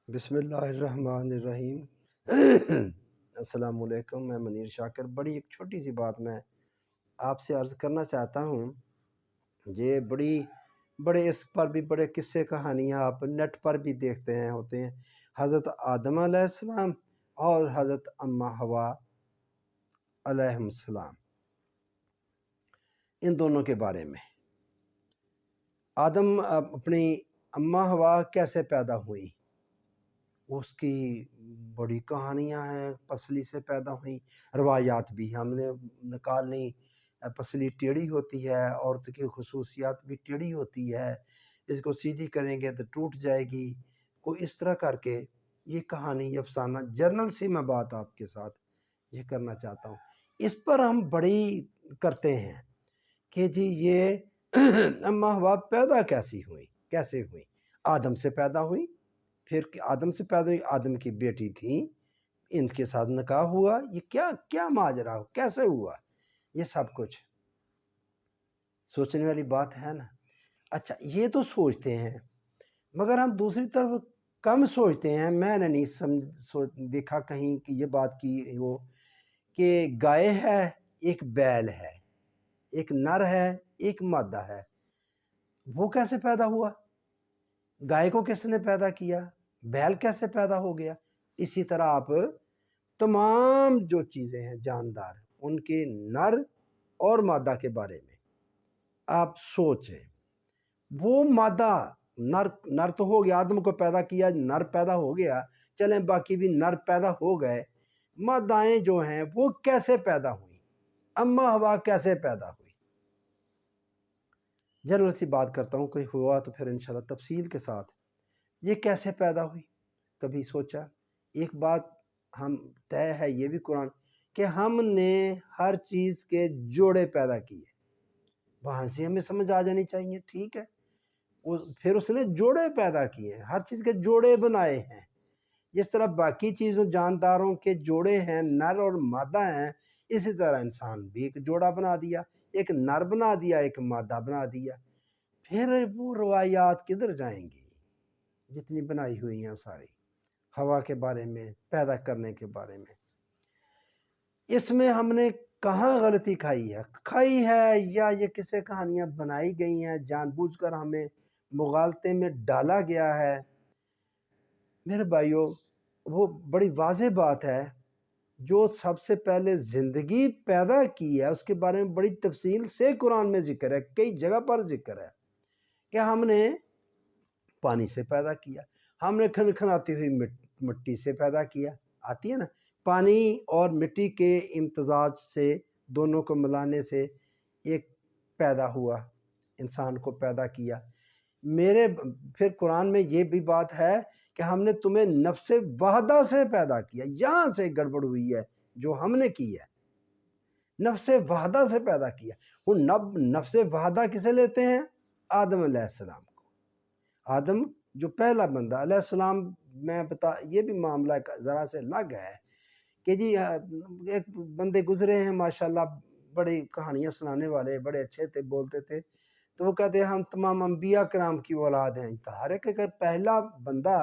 بسم اللہ الرحمن الرحیم۔ السلام علیکم، میں منیر شاکر۔ بڑی ایک چھوٹی سی بات میں آپ سے عرض کرنا چاہتا ہوں۔ یہ بڑے اس پر بھی بڑے قصے کہانیاں آپ نیٹ پر بھی دیکھتے ہیں ہوتے ہیں۔ حضرت آدم علیہ السلام اور حضرت اماں حوا علیہ السلام، ان دونوں کے بارے میں۔ آدم اپنی اماں حوا کیسے پیدا ہوئی، اس کی بڑی کہانیاں ہیں۔ پسلی سے پیدا ہوئی، روایات بھی ہم نے نکالنی۔ پسلی ٹیڑھی ہوتی ہے، عورت کی خصوصیات بھی ٹیڑھی ہوتی ہے، اس کو سیدھی کریں گے تو ٹوٹ جائے گی۔ کوئی اس طرح کر کے یہ کہانی، یہ افسانہ جرنل سی میں بات آپ کے ساتھ یہ کرنا چاہتا ہوں۔ اس پر ہم بڑی کرتے ہیں کہ جی یہ اماں حوا پیدا کیسے ہوئی۔ آدم سے پیدا ہوئی، پھر آدم سے پیدا ہوئی، آدم کی بیٹی تھی، ان کے ساتھ نکاح ہوا۔ یہ کیا ماجرا ہو، کیسے ہوا، یہ سب کچھ سوچنے والی بات ہے نا۔ اچھا، یہ تو سوچتے ہیں، مگر ہم دوسری طرف کم سوچتے ہیں۔ میں نے نہیں دیکھا کہیں کہ یہ بات کی ہو کہ گائے ہے، ایک بیل ہے، ایک نر ہے، ایک مادہ ہے۔ وہ کیسے پیدا ہوا؟ گائے کو کس نے پیدا کیا؟ بیل کیسے پیدا ہو گیا؟ اسی طرح آپ تمام جو چیزیں ہیں جاندار، ان کے نر اور مادہ کے بارے میں آپ سوچیں۔ وہ مادہ نر تو ہو گیا، آدم کو پیدا کیا، نر پیدا ہو گیا، چلیں باقی بھی نر پیدا ہو گئے۔ مادائیں جو ہیں وہ کیسے پیدا ہوئیں؟ اماں حوا کیسے پیدا ہوئی؟ جنرل سی بات کرتا ہوں، کوئی ہوا تو پھر انشاءاللہ تفصیل کے ساتھ۔ یہ کیسے پیدا ہوئی؟ کبھی سوچا؟ ایک بات ہم طے ہے یہ بھی قرآن کہ ہم نے ہر چیز کے جوڑے پیدا کیے۔ وہاں سے ہمیں سمجھ آ جانی چاہیے، ٹھیک ہے۔ پھر اس نے جوڑے پیدا کیے، ہر چیز کے جوڑے بنائے ہیں۔ جس طرح باقی چیزوں جانداروں کے جوڑے ہیں، نر اور مادہ ہیں، اسی طرح انسان بھی ایک جوڑا بنا دیا، ایک نر بنا دیا، ایک مادہ بنا دیا۔ پھر وہ روایات کدھر جائیں گی جتنی بنائی ہوئی ہیں ساری ہوا کے بارے میں، پیدا کرنے کے بارے میں؟ اس میں ہم نے کہاں غلطی کھائی ہے یا یہ کسے کہانیاں بنائی گئی ہیں، جان بوجھ کر ہمیں مغالطے میں ڈالا گیا ہے؟ میرے بھائیو، وہ بڑی واضح بات ہے۔ جو سب سے پہلے زندگی پیدا کی ہے اس کے بارے میں بڑی تفصیل سے قرآن میں ذکر ہے، کئی جگہ پر ذکر ہے کہ ہم نے پانی سے پیدا کیا، ہم نے کھنکھناتی ہوئی مٹی سے پیدا کیا۔ آتی ہے نا، پانی اور مٹی کے امتزاج سے، دونوں کو ملانے سے ایک پیدا ہوا، انسان کو پیدا کیا۔ پھر قرآن میں یہ بھی بات ہے کہ ہم نے تمہیں نفس واحدہ سے پیدا کیا۔ یہاں سے گڑبڑ ہوئی ہے جو ہم نے کی ہے، نفس واحدہ سے پیدا کیا۔ وہ نفس واحدہ کسے لیتے ہیں؟ آدم علیہ السلام کو۔ آدم جو پہلا بندہ علیہ السلام، یہ بھی معاملہ ذرا سے الگ ہے کہ جی ایک بندے گزرے ہیں ماشاءاللہ، بڑی کہانیاں سنانے والے، بڑے اچھے تھے، بولتے تھے، تو وہ کہتے ہیں ہم تمام انبیاء کرام کی اولاد ہیں۔ ہر ایک اگر پہلا بندہ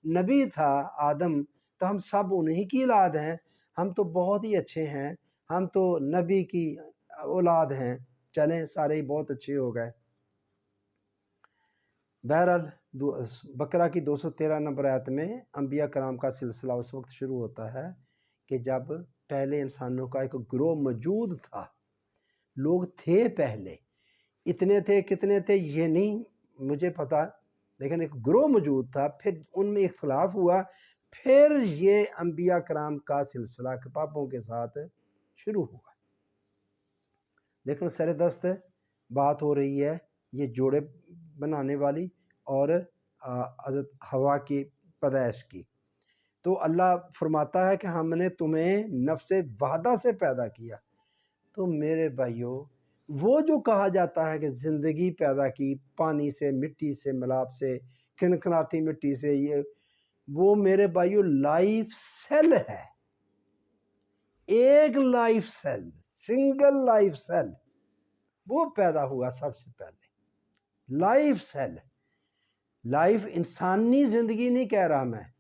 نبی تھا آدم تو ہم سب انہی کی اولاد ہیں، ہم تو بہت ہی اچھے ہیں، ہم تو نبی کی اولاد ہیں، چلیں سارے ہی بہت اچھے ہو گئے۔ بہرحال بقرہ کی 213 نمبر آیت میں انبیاء کرام کا سلسلہ اس وقت شروع ہوتا ہے کہ جب پہلے انسانوں کا ایک گروہ موجود تھا، لوگ تھے پہلے، اتنے تھے کتنے تھے یہ نہیں مجھے پتا، لیکن ایک گروہ موجود تھا، پھر ان میں اختلاف ہوا، پھر یہ انبیاء کرام کا سلسلہ کتابوں کے ساتھ شروع ہوا۔ لیکن سر دست بات ہو رہی ہے یہ جوڑے بنانے والی اور حضرت حوا کی پیدائش کی۔ تو اللہ فرماتا ہے کہ ہم نے تمہیں نفس واحدہ سے پیدا کیا۔ تو میرے بھائیو، وہ جو کہا جاتا ہے کہ زندگی پیدا کی پانی سے، مٹی سے، ملاب سے، کھنکھناتی مٹی سے، وہ میرے بھائیو لائف سیل ہے، ایک life cell, single life cell, وہ پیدا ہوا سب سے پہلے۔ لائف سیل، لائف انسانی زندگی نہیں کہہ رہا میں،